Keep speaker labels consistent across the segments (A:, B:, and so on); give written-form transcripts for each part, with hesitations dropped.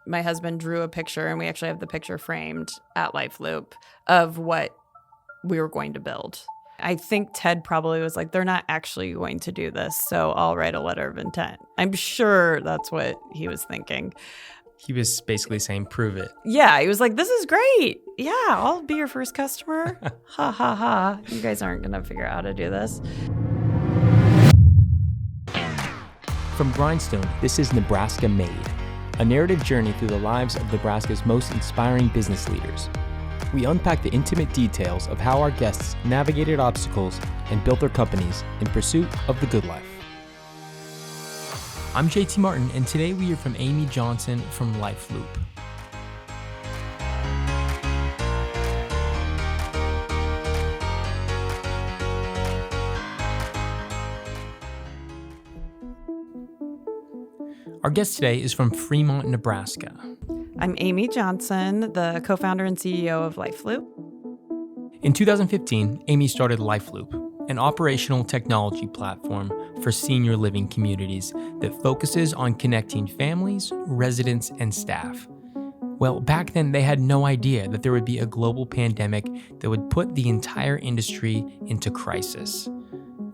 A: my husband drew a picture, and we actually have the picture framed at LifeLoop of what we were going to build. I think Ted probably was like, they're not actually going to do this, so I'll write a letter of intent. I'm sure that's what he was thinking.
B: He was basically saying, prove it.
A: Yeah, he was like, this is great. Yeah, I'll be your first customer. Ha, ha, ha. You guys aren't going to figure out how to do this.
B: From Grindstone, this is Nebraska Made, a narrative journey through the lives of Nebraska's most inspiring business leaders. We unpack the intimate details of how our guests navigated obstacles and built their companies in pursuit of the good life. I'm JT Martin, and today we hear from Amy Johnsom from LifeLoop. Our guest today is from Fremont, Nebraska.
A: I'm Amy Johnsom, the co-founder and CEO of LifeLoop.
B: In 2015, Amy started LifeLoop, an operational technology platform for senior living communities that focuses on connecting families, residents, and staff. Well, back then, they had no idea that there would be a global pandemic that would put the entire industry into crisis.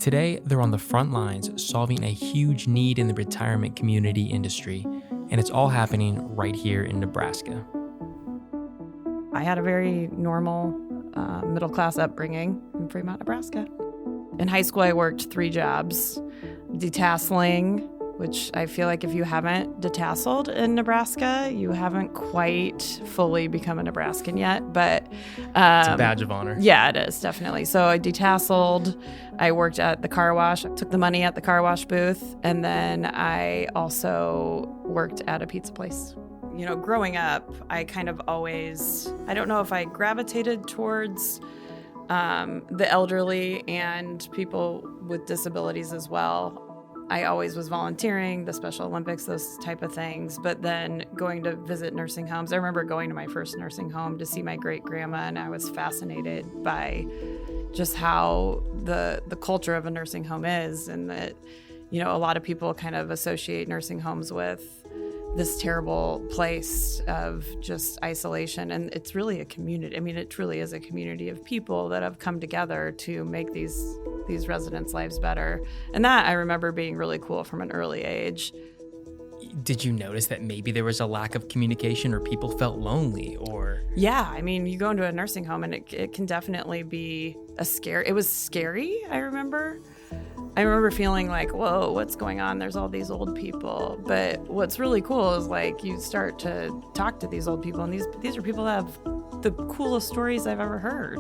B: Today, they're on the front lines solving a huge need in the retirement community industry, and it's all happening right here in Nebraska.
A: I had a very normal middle-class upbringing in Fremont, Nebraska. In high school, I worked 3 jobs. Detasseling, which I feel like if you haven't detasseled in Nebraska, you haven't quite fully become a Nebraskan yet. But
B: It's a badge of honor.
A: Yeah, it is, definitely. So I detasseled. I worked at the car wash. I took the money at the car wash booth. And then I also worked at a pizza place. You know, growing up, I kind of always, I don't know if I gravitated towards the elderly and people with disabilities as well. I always was volunteering, the Special Olympics, those type of things. But then going to visit nursing homes, I remember going to my first nursing home to see my great-grandma, and I was fascinated by just how the culture of a nursing home is, and that, you know, a lot of people kind of associate nursing homes with this terrible place of just isolation. And it's really a community. I mean, it truly is a community of people that have come together to make these residents' lives better. And that I remember being really cool from an early age.
B: Did you notice that maybe there was a lack of communication, or people felt lonely, or?
A: Yeah, I mean, you go into a nursing home and it can definitely be it was scary, I remember. I remember feeling like, whoa, what's going on? There's all these old people. But what's really cool is like you start to talk to these old people, and these are people that have the coolest stories I've ever heard.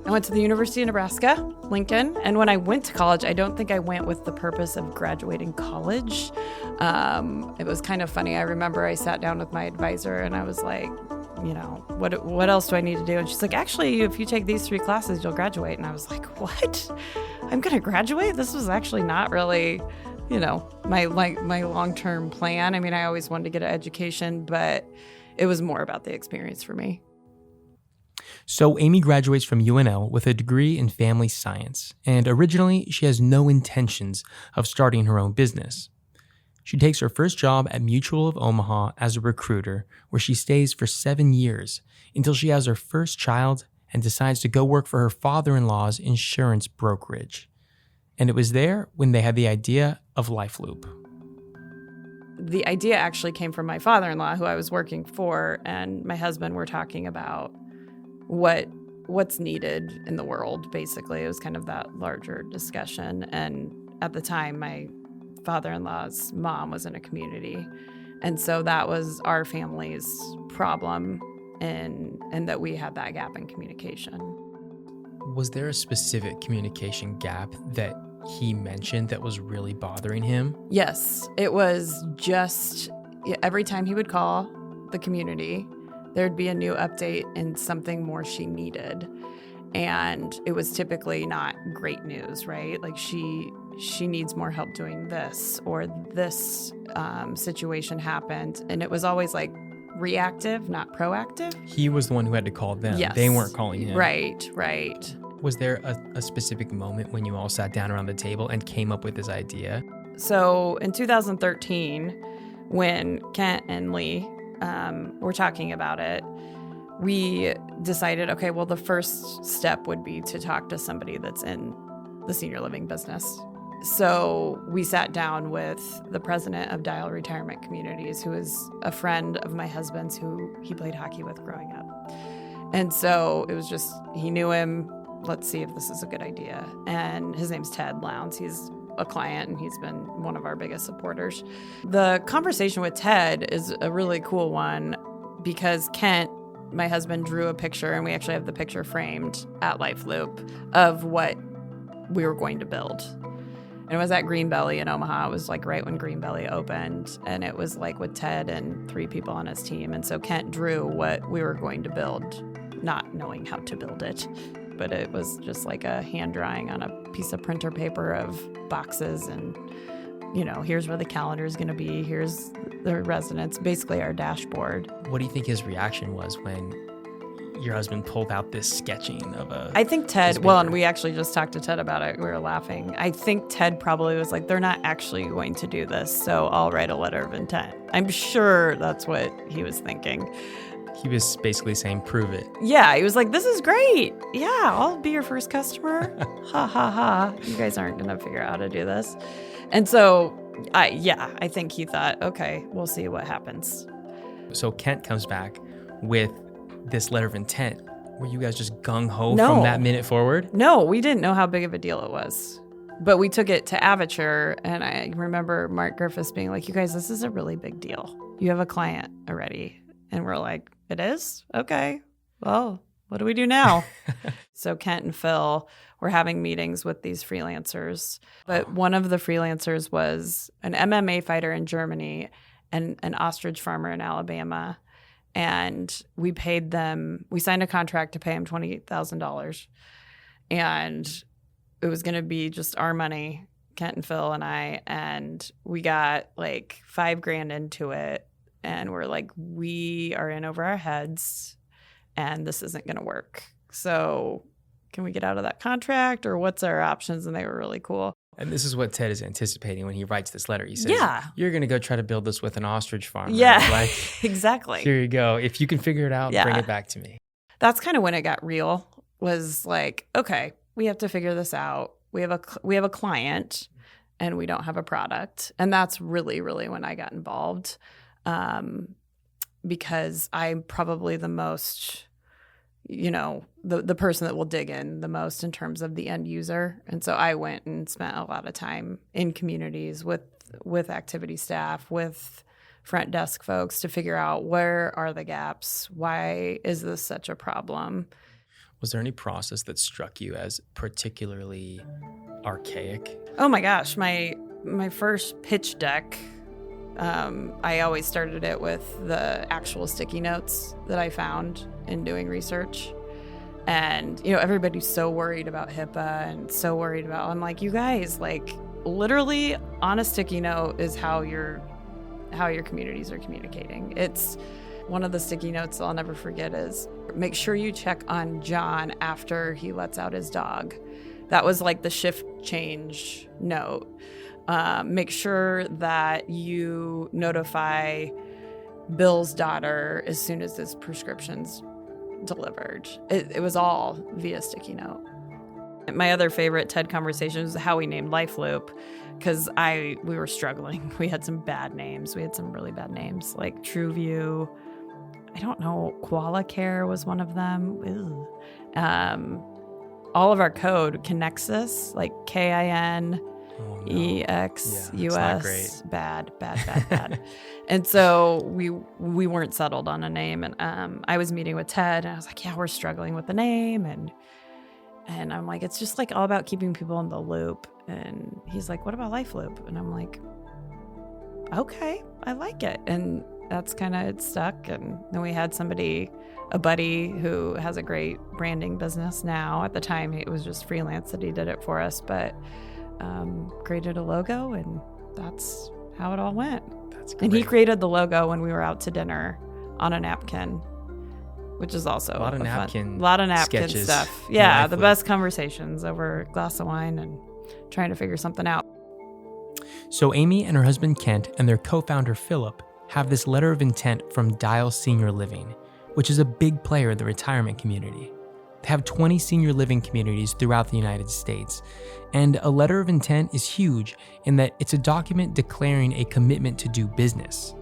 A: I went to the University of Nebraska, Lincoln, and when I went to college, I don't think I went with the purpose of graduating college. It was kind of funny. I remember I sat down with my advisor and I was like, you know, what else do I need to do? And she's like, actually, if you take these 3 classes, you'll graduate. And I was like, what? I'm going to graduate? This was actually not really, you know, my long-term plan. I mean, I always wanted to get an education, but it was more about the experience for me.
B: So Amy graduates from UNL with a degree in family science, and originally she has no intentions of starting her own business. She takes her first job at Mutual of Omaha as a recruiter, where she stays for 7 years until she has her first child and decides to go work for her father-in-law's insurance brokerage. And it was there when they had the idea of LifeLoop.
A: The idea actually came from my father-in-law, who I was working for, and my husband were talking about what's needed in the world, basically. It was kind of that larger discussion. And at the time, my father-in-law's mom was in a community. And so that was our family's problem, and that we had that gap in communication.
B: Was there a specific communication gap that he mentioned that was really bothering him?
A: Yes, it was just every time he would call the community, there'd be a new update and something more she needed. And it was typically not great news, right? Like she needs more help doing this, or this situation happened. And it was always like reactive, not proactive.
B: He was the one who had to call them.
A: Yes.
B: They weren't calling him.
A: Right.
B: Was there a specific moment when you all sat down around the table and came up with this idea?
A: So in 2013, when Kent and Lee we're talking about it, we decided, okay, well, the first step would be to talk to somebody that's in the senior living business. So we sat down with the president of Dial Retirement Communities, who is a friend of my husband's who he played hockey with growing up. And so it was just, he knew him. Let's see if this is a good idea. And his name's Ted Lowndes. He's a client and he's been one of our biggest supporters. The conversation with Ted is a really cool one because Kent, my husband, drew a picture, and we actually have the picture framed at LifeLoop of what we were going to build. And it was at Greenbelly in Omaha. It was like right when Greenbelly opened, and it was like with Ted and 3 people on his team. And so Kent drew what we were going to build, not knowing how to build it. But it was just like a hand drawing on a piece of printer paper of boxes, and here's where the calendar is going to be. Here's the residence, basically our dashboard.
B: What do you think his reaction was when your husband pulled out this sketching of a...
A: I think Ted, well, and we actually just talked to Ted about it. We were laughing. I think Ted probably was like, they're not actually going to do this, so I'll write a letter of intent. I'm sure that's what he was thinking.
B: He was basically saying, prove it.
A: Yeah, he was like, this is great. Yeah, I'll be your first customer. Ha, ha, ha. You guys aren't going to figure out how to do this. And so, I think he thought, okay, we'll see what happens.
B: So Kent comes back with this letter of intent. Were you guys just gung-ho from that minute forward?
A: No, we didn't know how big of a deal it was. But we took it to Avature, and I remember Mark Griffiths being like, you guys, this is a really big deal. You have a client already. And we're like, it is? Okay. Well, what do we do now? So Kent and Phil were having meetings with these freelancers. But one of the freelancers was an MMA fighter in Germany and an ostrich farmer in Alabama. And we signed a contract to pay him $28,000. And it was going to be just our money, Kent and Phil and I. And we got like $5,000 into it. And we're like, we are in over our heads and this isn't going to work. So can we get out of that contract, or what's our options? And they were really cool.
B: And this is what Ted is anticipating when he writes this letter. He says,
A: yeah,
B: you're going to go try to build this with an ostrich farmer.
A: Yeah,
B: like,
A: exactly.
B: Here you go. If you can figure it out, bring it back to me.
A: That's kind of when it got real, was like, okay, we have to figure this out. We have a client and we don't have a product. And that's really, really when I got involved. Because I'm probably the most, the person that will dig in the most in terms of the end user. And so I went and spent a lot of time in communities with activity staff, with front desk folks to figure out where are the gaps? Why is this such a problem?
B: Was there any process that struck you as particularly archaic?
A: Oh my gosh, my first pitch deck, I always started it with the actual sticky notes that I found in doing research. And, everybody's so worried about HIPAA and so worried about, I'm like, you guys, like, literally on a sticky note is how your communities are communicating. It's one of the sticky notes I'll never forget is make sure you check on John after he lets out his dog. That was like the shift change note. Make sure that you notify Bill's daughter as soon as his prescription's delivered. It was all via sticky note. My other favorite TED conversation was how we named LifeLoop, because we were struggling. We had some bad names. We had some really bad names, like TrueView. I don't know, Qualicare was one of them. All of our code, Kinexus, like KIN.
B: Oh, no.
A: EXUS, bad. And so we weren't settled on a name. And I was meeting with Ted, and I was like, yeah, we're struggling with the name. And I'm like, it's just like all about keeping people in the loop. And he's like, what about LifeLoop? And I'm like, okay, I like it. And that's kind of, it stuck. And then we had a buddy who has a great branding business now. At the time, it was just freelance that he did it for us. But created a logo, and that's how it all went.
B: That's great.
A: And he created the logo when we were out to dinner on a napkin, which is also
B: a lot of napkin sketches
A: stuff. Yeah, the best conversations over a glass of wine and trying to figure something out.
B: So Amy and her husband Kent and their co-founder Philip have this letter of intent from Dial Senior Living, which is a big player in the retirement community. They have 20 senior living communities throughout the United States, and a letter of intent is huge in that it's a document declaring a commitment to do business.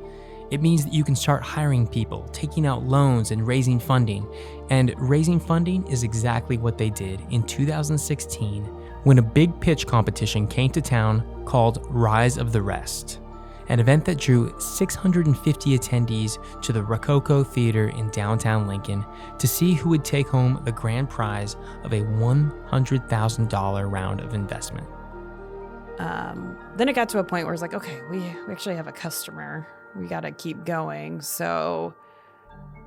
B: It means that you can start hiring people, taking out loans, and raising funding. And raising funding is exactly what they did in 2016 when a big pitch competition came to town called Rise of the Rest, an event that drew 650 attendees to the Rococo Theater in downtown Lincoln to see who would take home the grand prize of a $100,000 round of investment.
A: Then it got to a point where it's like, okay, we actually have a customer. We got to keep going. So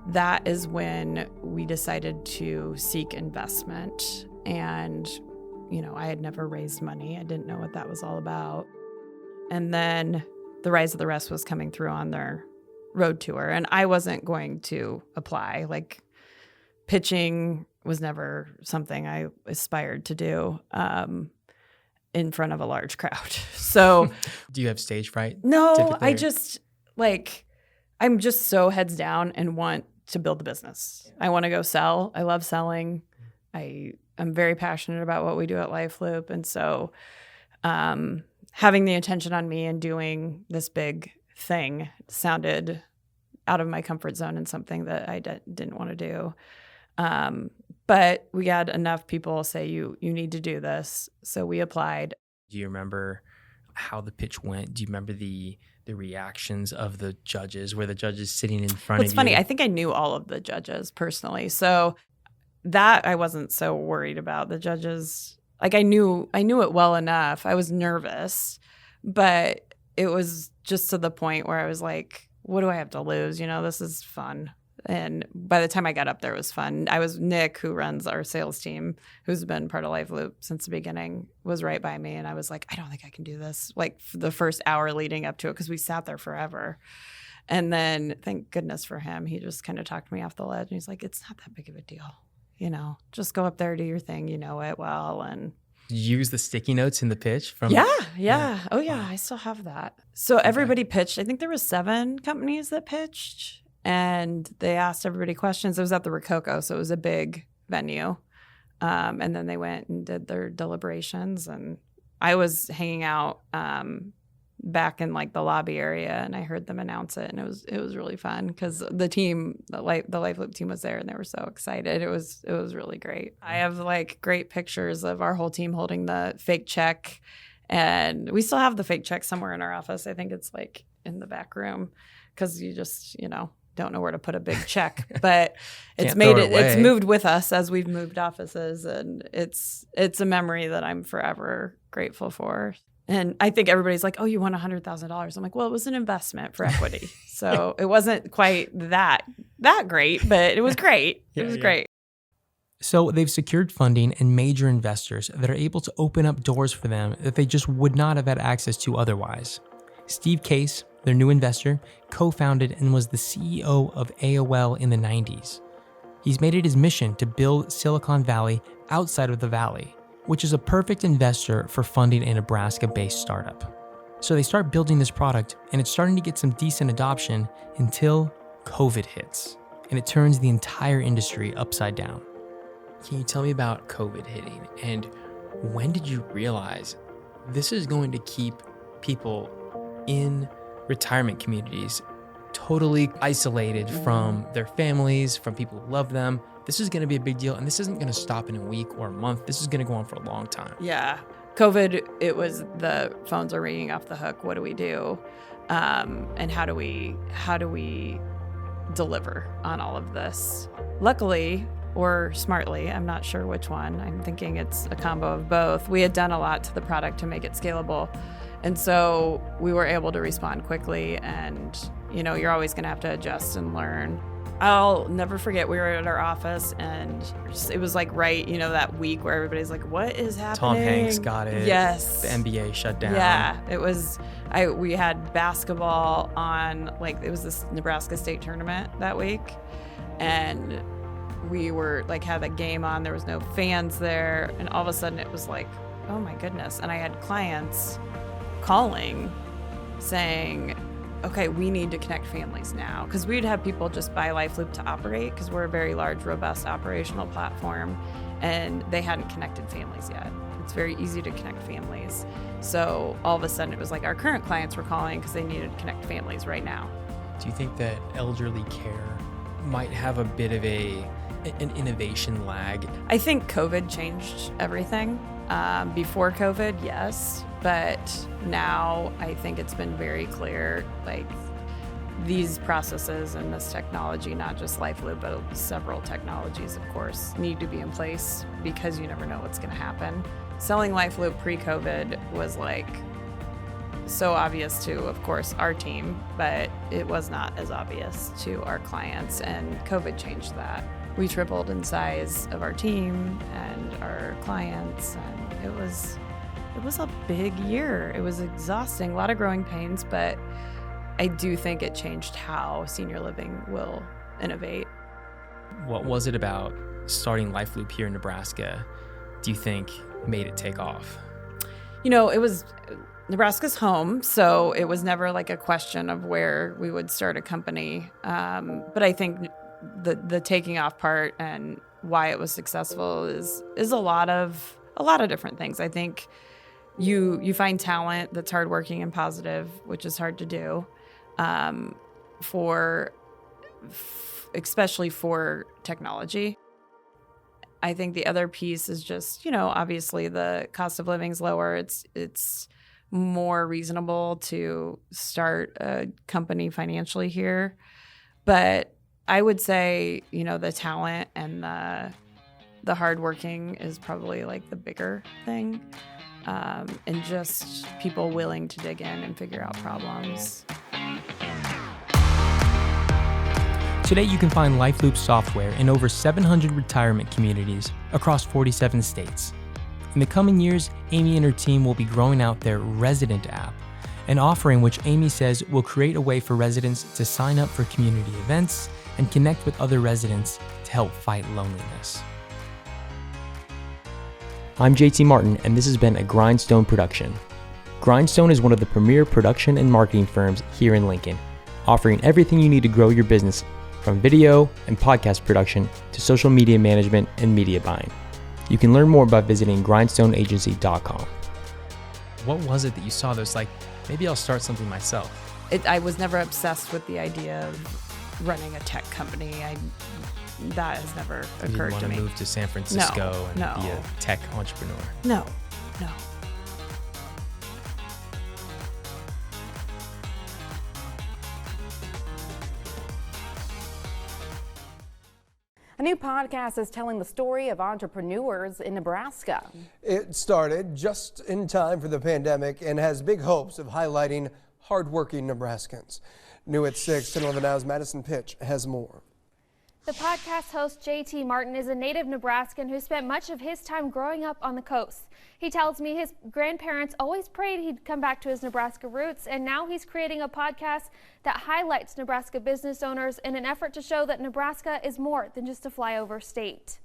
A: that is when we decided to seek investment. And, I had never raised money. I didn't know what that was all about. And then the Rise of the Rest was coming through on their road tour. And I wasn't going to apply. Like, pitching was never something I aspired to do in front of a large crowd. So
B: do you have stage fright?
A: No,
B: typically?
A: I just I'm just so heads down and want to build the business. I want to go sell. I love selling. I'm very passionate about what we do at LifeLoop. And so having the attention on me and doing this big thing sounded out of my comfort zone and something that I didn't want to do. But we had enough people say, you need to do this. So we applied.
B: Do you remember how the pitch went? Do you remember the reactions of the judges? Were the judges sitting in front of you?
A: It's funny. I think I knew all of the judges personally. So that I wasn't so worried about. The judges, like I knew it well enough. I was nervous, but it was just to the point where I was like, what do I have to lose? This is fun. And by the time I got up there, it was fun. Nick, who runs our sales team, who's been part of LifeLoop since the beginning, was right by me. And I was like, I don't think I can do this. Like for the first hour leading up to it, because we sat there forever. And then thank goodness for him, he just kind of talked me off the ledge. And he's like, it's not that big of a deal. Just go up there, do your thing. You know it well. And
B: use the sticky notes in the pitch from
A: Yeah. Oh yeah, I still have that. So everybody pitched. I think there was 7 companies that pitched, and they asked everybody questions. It was at the Rococo, so it was a big venue. And then they went and did their deliberations, and I was hanging out back in like the lobby area, and I heard them announce it, and it was really fun because the team, the LifeLoop team was there, and they were so excited. It was really great. I have like great pictures of our whole team holding the fake check, and we still have the fake check somewhere in our office. I think it's like in the back room because you just don't know where to put a big check, but it's moved with us as we've moved offices, and it's a memory that I'm forever grateful for. And I think everybody's like, oh, you won $100,000. I'm like, well, it was an investment for equity. So it wasn't quite that great, but it was great. It was great.
B: So they've secured funding and major investors that are able to open up doors for them that they just would not have had access to otherwise. Steve Case, their new investor, co-founded and was the CEO of AOL in the 90s. He's made it his mission to build Silicon Valley outside of the Valley, which is a perfect investor for funding a Nebraska-based startup. So they start building this product, and it's starting to get some decent adoption until COVID hits, and it turns the entire industry upside down. Can you tell me about COVID hitting, and when did you realize this is going to keep people in retirement communities totally isolated from their families, from people who love them? This is going to be a big deal, and this isn't going to stop in a week or a month. This is going to go on for a long time.
A: Yeah. COVID, it was the phones are ringing off the hook. What do we do? And how do we deliver on all of this? Luckily, or smartly, I'm not sure which one. I'm thinking it's a combo of both. We had done a lot to the product to make it scalable. And so we were able to respond quickly, and, you're always going to have to adjust and learn. I'll never forget, we were at our office, and it was like that week where everybody's like, what is happening?
B: Tom Hanks got it.
A: Yes.
B: The NBA shut down.
A: Yeah, it was, we had basketball on, it was this Nebraska state tournament that week, and we were had that game on, there was no fans there, and all of a sudden it was like, oh my goodness. And I had clients calling saying, okay, we need to connect families now. Because we'd have people just buy LifeLoop to operate, because we're a very large, robust operational platform, and they hadn't connected families yet. It's very easy to connect families. So all of a sudden it was like our current clients were calling because they needed to connect families right now.
B: Do you think that elderly care might have a bit of an innovation lag?
A: I think COVID changed everything. Before COVID, yes, but now I think it's been very clear, like these processes and this technology, not just LifeLoop, but several technologies, of course, need to be in place because you never know what's going to happen. Selling LifeLoop pre-COVID was like so obvious to, of course, our team, but it was not as obvious to our clients, and COVID changed that. We tripled in size of our team and our clients, and it was a big year. It was exhausting, a lot of growing pains, but I do think it changed how senior living will innovate.
B: What was it about starting LifeLoop here in Nebraska do you think made it take off?
A: You know, it was Nebraska's home, so it was never like a question of where we would start a company. But I think the taking off part and why it was successful is a lot of different things. I think you find talent that's hardworking and positive, which is hard to do, especially for technology. I think the other piece is just, obviously the cost of living is lower. It's more reasonable to start a company financially here. But I would say, the talent and the hardworking is probably like the bigger thing. And just people willing to dig in and figure out problems.
B: Today, you can find LifeLoop software in over 700 retirement communities across 47 states. In the coming years, Amy and her team will be growing out their resident app, an offering which Amy says will create a way for residents to sign up for community events and connect with other residents to help fight loneliness. I'm JT Martin, and this has been a Grindstone production. Grindstone is one of the premier production and marketing firms here in Lincoln, offering everything you need to grow your business, from video and podcast production to social media management and media buying. You can learn more by visiting grindstoneagency.com. What was it that you saw that was like, maybe I'll start something myself?
A: I was never obsessed with the idea of running a tech company. That has never occurred to me.
B: You didn't want to move to San Francisco and be a tech entrepreneur?
A: No.
C: A new podcast is telling the story of entrepreneurs in Nebraska.
D: It started just in time for the pandemic and has big hopes of highlighting hardworking Nebraskans. New at 6, 10 11 Now's Madison Pitch has more.
E: The podcast host JT Martin is a native Nebraskan who spent much of his time growing up on the coast. He tells me his grandparents always prayed he'd come back to his Nebraska roots, and now he's creating a podcast that highlights Nebraska business owners in an effort to show that Nebraska is more than just a flyover state.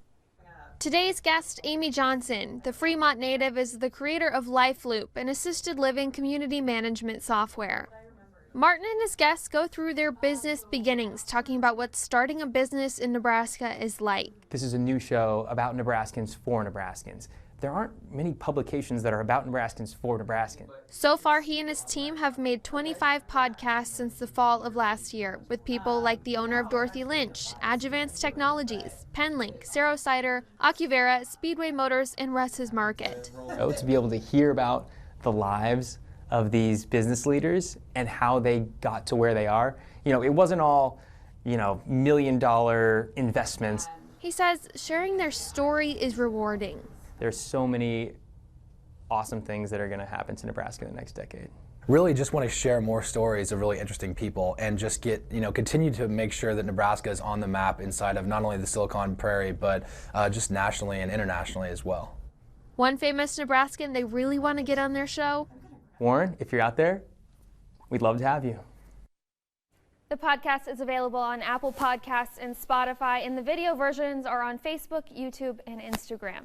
E: Today's guest, Amy Johnson, the Fremont native, is the creator of LifeLoop, an assisted living community management software. Martin and his guests go through their business beginnings, talking about what starting a business in Nebraska is like.
B: This is a new show about Nebraskans for Nebraskans. There aren't many publications that are about Nebraskans for Nebraskans.
E: So far, he and his team have made 25 podcasts since the fall of last year, with people like the owner of Dorothy Lynch, Adjuvance Technologies, Penlink, Cerro Cider, Acuvera, Speedway Motors, and Russ's Market.
B: To be able to hear about the lives of these business leaders and how they got to where they are. It wasn't all, $1 million investments.
E: He says sharing their story is rewarding.
B: There's so many awesome things that are going to happen to Nebraska in the next decade.
F: Really just want to share more stories of really interesting people and just continue to make sure that Nebraska is on the map inside of not only the Silicon Prairie, but just nationally and internationally as well.
E: One famous Nebraskan they really want to get on their show?
B: Warren, if you're out there, we'd love to have you.
E: The podcast is available on Apple Podcasts and Spotify, and the video versions are on Facebook, YouTube, and Instagram.